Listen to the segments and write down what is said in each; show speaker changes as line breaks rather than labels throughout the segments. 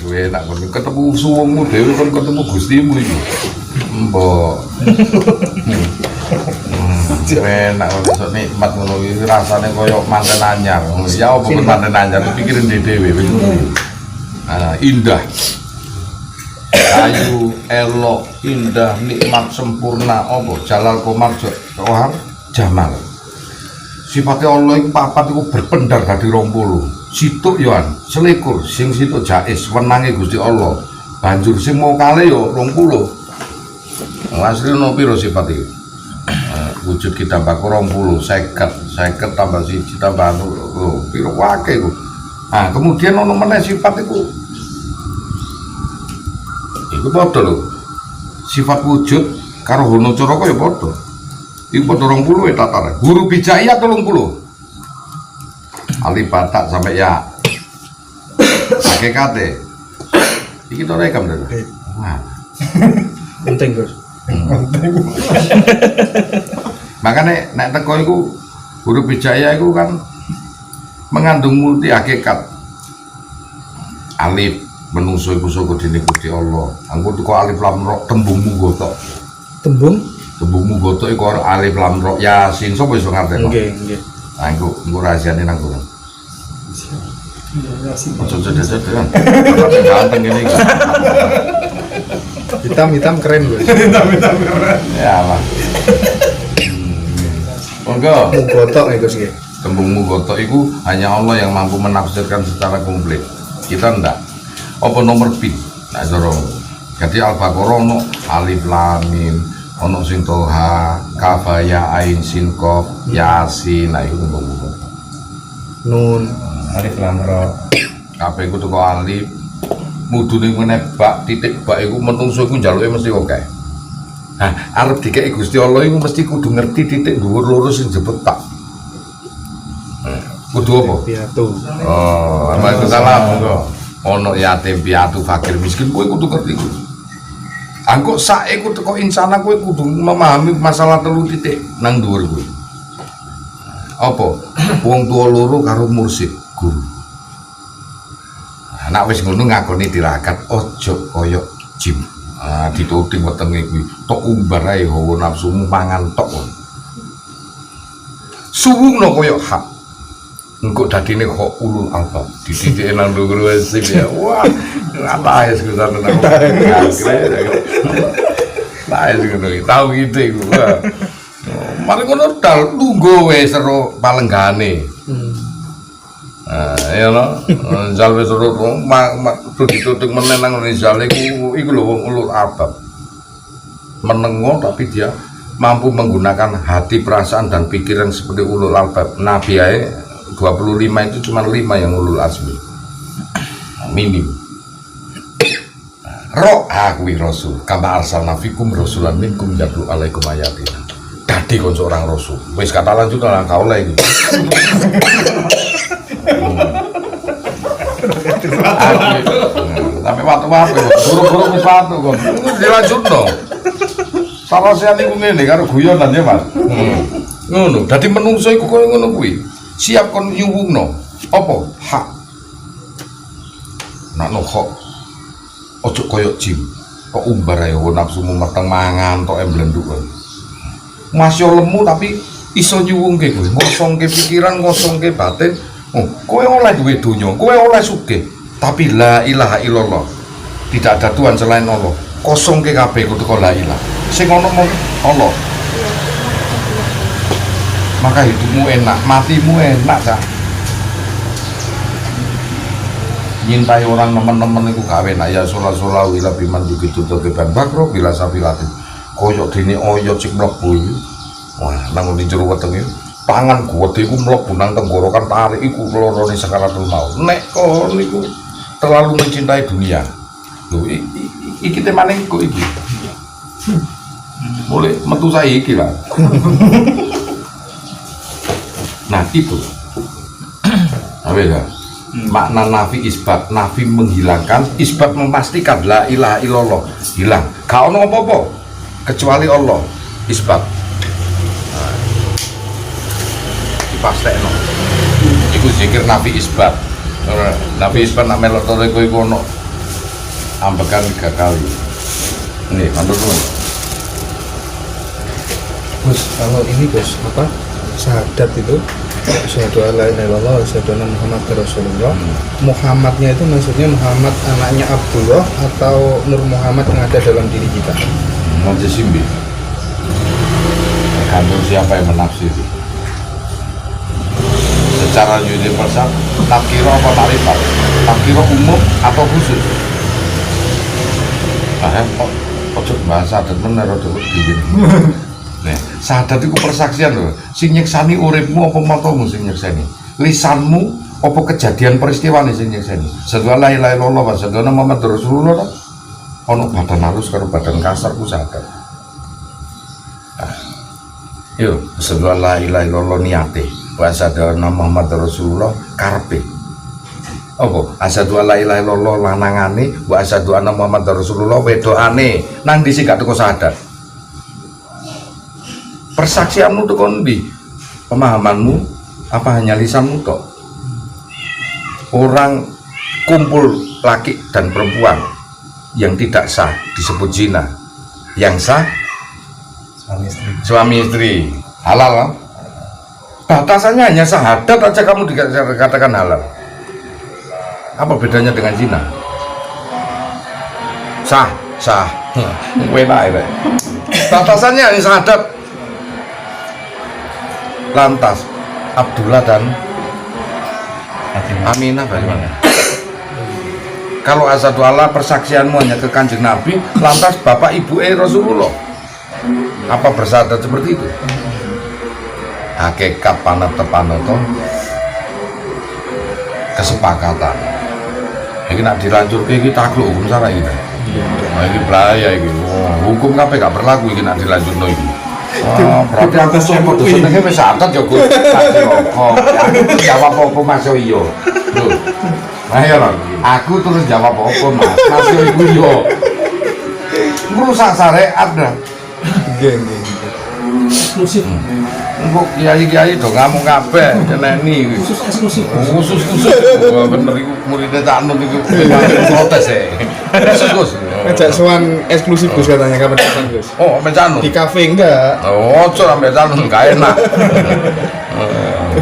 suwe nak ketemu suwungmu dhewe kon ketemu Gustimu iki. Mbok. Enak kok iso nikmat ngono iki rasane koyo manten anyar. Ya opo kon manten anyar pikirin dhewe wis. Indah. Ayu, elok, indah, nikmat, sempurna, apa jalal komar johar jamal. Sifatnya Allah itu papat itu berpendar dari 20. Situk yoan selikur sing situk jais wenange Gusti Allah. Banjur sing mau kali yo 20. Asli no piro sifat itu. Wujud kita baku 20, 50 tambah siji tambah piro wake iku. Nah, kemudian ono meneh sifat iku. Iku padha lho. Sifat wujud karo hono caraka ya padha. Iku padha 20 tatare. Guru bijaya 30. Alif batak sampai ya. Hakikate. Iki to rekam lho. Wah.
Penting, Gus.
Makanya nek teko iku huruf bijaya iku kan mengandung multi hakikat. Alif menungso iku saka dene Gusti Allah. Angko teko alif lam ra tembungmu gotok. Tembungmu gotok iku alif lam ra Yasin sapa iso ngerteni?
Nggih.
Nah engko rahasiane nang kono. Ojo cedek-cedek kan. Ganteng ngene iki.
Hitam keren, Gus.
Hitam keren.
Ya, Mas. Monggo.
Gotok ya, Gus nggih.
Tembungmu gotok itu hanya Allah yang mampu menafsirkan secara komplit. Kita ndak. Apa nomor pin? Nah, dorong. Jadi Al-Baqarah ono alif lam mim, ono sing toha, kaf ya ain sin qaf, yasin, nah iku tembung.
Nun,
Alif lam ra.
Kabeh iku teko alif. Mudune meneh bak titik bak iku menungso iku njaluke mesti akeh. Nah, arep dikeki Gusti Allah iku mesti kudu ngerti titik dhuwur loro sing jebut tak. Kudu apa?
piatu.
Oh, apa itu salah monggo. Ono yatim piatu fakir miskin kowe kudu ngerti iku. Angko sae ku teko insana kowe kudu memahami masalah telu titik nang dhuwur kowe. Apa? Wong tua loro karo mursid guru. Nek wis ngono ngakoni tirakat aja kaya jim. Dituting wetenge kuwi tok umbar ae hawa nafsumu mangan tok. Suwungno kaya hak. Engko dadine kok ulul albab dititike nang dhuwur wis ya. Wah, apa ya sekitar nang. Lah ngono iki tau gitu iku. Mari ngono dal lungguh wis ero palenggane. Ya lho, jal wis urut ditutuk meneh nang Rizal iku lho wong ulul albab. Menengo tapi dia mampu menggunakan hati, perasaan dan pikiran seperti ulul albab. Nabi ae 25 itu cuma 5 yang ulul azmi. Minim. Kuwi rasul, kama arsalna fikum rasulan minkum yatlu alaikum ayatina. Dadi kon seorang rasul. Wis kata lanjut nang kaula iki. Tapi waktu-waktu buruk-buruk wis watu kon. Dilanjutno. Sarasian iku ngene karo guyonan ya, Mas. Ngono, dadi menungso iku koyo ngono kuwi. Siap kon nyuwungno. Apa? Hak. Nak no kok ojo koyo jim. Kok umbar ae nafsumu meteng mangan tok emblenduk. Masih lemu tapi iso nyuwungke kowe, ngosongke pikiran, ngosongke batin. Oh, kowe oleh duwe donya, kowe oleh sugih. Tapi la ilaha illallah. Tidak ada Tuhan selain Allah. Kosongke kabeh kudu la ilaha. Sing ono mung Allah. Maka hidupmu enak, matimu enak, Cak. Nyintai orang nemen-nemen iku gawe nak ya sola-sola wila biman begitu tegeban bakro bila sapilatin. Koyok dene oyot sing mlebu iki. Wah, nang ndi jero wetenge pangan gede iku mlebu nang tenggorokan tarik iku lorone sakaratul maut. Nek kon niku terlalu mencintai dunia. Lho iki temane kok iki. Boleh metu saiki lah. Nah, itu. Apa ya? Makna nafi isbat, nafi menghilangkan, isbat memastikan la ilaha illallah hilang. Gak ono apa-apa kecuali Allah. Isbat. Dipastekno. Iku zikir nafi isbat. Nafi isbat nak melok tore kowe iku ono ambekan 3 kali. Nih, mantul dulu.
Gus, kalau ini Gus, apa? Syahadat itu asyhadu an la ilaha illallah wa asyhadu anna Muhammadar Rasulullah. Muhammadnya itu maksudnya Muhammad anaknya Abdullah atau Nur Muhammad yang ada dalam diri kita?
Nanti simbi. Tergantung siapa yang menafsiri. Secara universal, nakiro apa marifat? Nakiro umum atau khusus? Nah, kok bahasa adat bener atau begini? Nih, syahadat itu persaksian loh. Sing nyeksani uripmu apa matamu sing nyeksani? Lisanmu apa kejadian peristiwa nih sing nyeksani? Asyhadu an la ilaha illallah wa asyhadu anna Muhammadar Rasulullah. Ono badan halus karo badan kasar ku syahadat. Yo, asyhadu an la ilaha illallah niate, wa asyhadu anna Muhammadar Rasulullah karepe. Apa? Asyhadu an la ilaha illallah lanangane, wa asyhadu anna Muhammadar Rasulullah wedokane. Nang ndi sing gak teko syahadat? Persaksianmu tuh kondi, pemahamanmu apa hanya lisanmu tok? Orang kumpul laki dan perempuan yang tidak sah disebut zina, yang sah suami istri halal lah. Batasannya hanya syahadat aja kamu dikatakan halal. Apa bedanya dengan zina? Sah, enak ya. Batasannya hanya syahadat. Lantas Abdullah dan Aminah bagaimana? Kalau asyhadu alla persaksianmu hanya ke Kanjeng Nabi, lantas bapak ibu Rasulullah, apa bersyahadat seperti itu? Hakikat panata kesepakatan. Ini nak dilanjutkan ini takluk hukum sana ini. Nah, ini bahaya ini. Hukum KPK gak berlaku ini nak dilanjutkan ini. Berarti aku sopo senengnya wis santet ya Gus. Aku jawab apa Mas yo iya. Lho. Ayo lho, aku terus jawab apa Mas? Mas yo iku yo. Ngrusak syariat dah.
Nggih.
Eksklusif.
Engko kiai-kiai do ngamuk kabeh nyeneni.
Khusus.
Khusus. Bener iku muridnya tak anut iku protes e. Khusus.
Ngajak sowan eksklusif Gus katanya kapan datang Gus?
Oh, mencanu.
Di kafe enggak?
Oh, ojo sampe calon gak enak.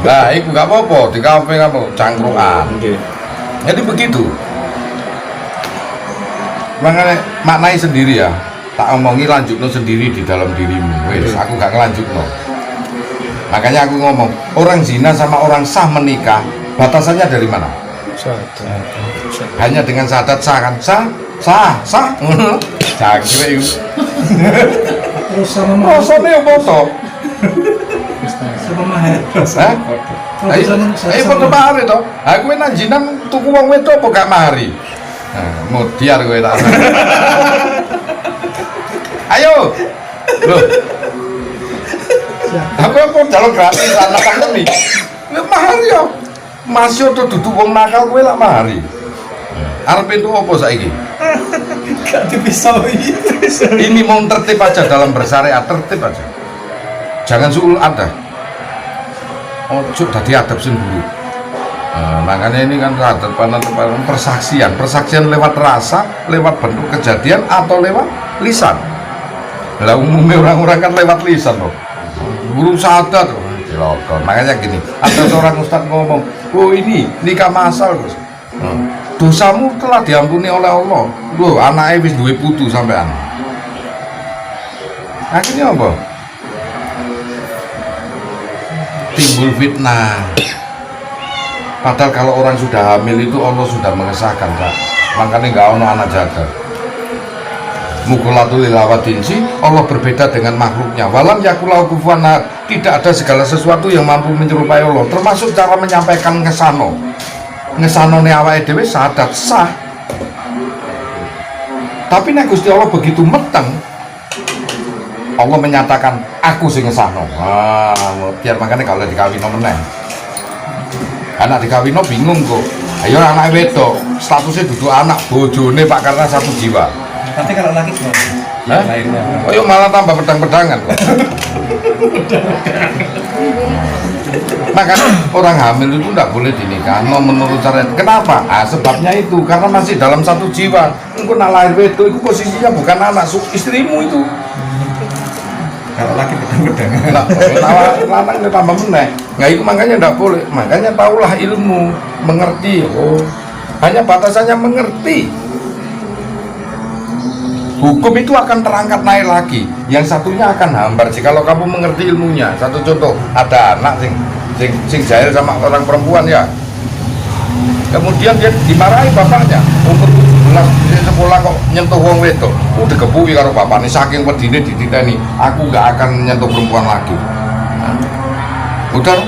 Nah, itu gak apa-apa, di kafe kamu cangkruan.
Nggih.
Jadi begitu. Makanya maknai sendiri ya. Tak omongi lanjutno sendiri di dalam dirimu. Wes, aku gak ngelanjutno. Makanya aku ngomong, orang zina sama orang sah menikah, batasannya dari mana?
Syahadat.
Hanya dengan syahadat sah kan? Sah. Jangkrik itu.
Terus sama mahar.
Rasanya apa toh?
Sama mahar.
Hah? Ayo foto mahari toh. Aku nang jinan tuku wong wedok apa gak mahari? Nah, mudiar kowe tak. Ayo. Loh. Apa jalan gratis anak-anak nih. Ya mahari yo. Mas yo tuh duduk wong nakal kowe lak mahari. Arep itu apa saiki?
Gak dipisahi.
Ini mau tertib aja dalam bersyariat, tertib aja. Jangan suul ada. Ojo tadi adab sendiri. Makanya ini kan adab persaksian lewat rasa, lewat bentuk kejadian atau lewat lisan. Lah umumnya orang-orang kan lewat lisan loh. Guru syahadat loh. Makanya gini, ada seorang ustadz ngomong, oh ini nikah masal Gus. Dosamu telah diampuni oleh Allah. Loh, anaknya wis duwe putu sampean. Akhirnya apa? Timbul fitnah. Padahal kalau orang sudah hamil itu Allah sudah mengesahkan, Kak. Makanya nggak ono anak jaga. Mukulatul ilawatinsi, Allah berbeda dengan makhluknya. Walam yakulau kufuwan ahad. Tidak ada segala sesuatu yang mampu menyerupai Allah, termasuk cara menyampaikan ngesanone awake dhewe syahadat sah. Tapi nek Gusti Allah begitu meteng, Allah menyatakan aku sing ngesahno. Biar makanya kalau dikawino meneh. Anak dikawino bingung kok. Ayo anak wedok, statusnya duduk anak bojone Pak karena satu jiwa.
Tapi kalau laki gimana?
Hah?
Lainnya.
Oh iya malah tambah pedang-pedangan kok. Makanya orang hamil itu tidak boleh dinikah menurut syariat. Kenapa? Sebabnya itu karena masih dalam satu jiwa. Engko nak lahir itu posisinya bukan anak istrimu itu.
Kalau laki pedang-pedang.
Lanang itu tambah meneh. Nah itu makanya tidak boleh. Makanya tahulah ilmu, mengerti. Oh, hanya batasannya mengerti. Hukum itu akan terangkat naik lagi. Yang satunya akan hambar jikalau kamu mengerti ilmunya. Satu contoh, ada anak sing jahil sama orang perempuan ya. Kemudian dia dimarahi bapaknya. Umur 17 di sekolah kok nyentuh wong wedok. Udah kebuki karo bapaknya saking wedine dititeni. Aku gak akan nyentuh perempuan lagi. Nah, udah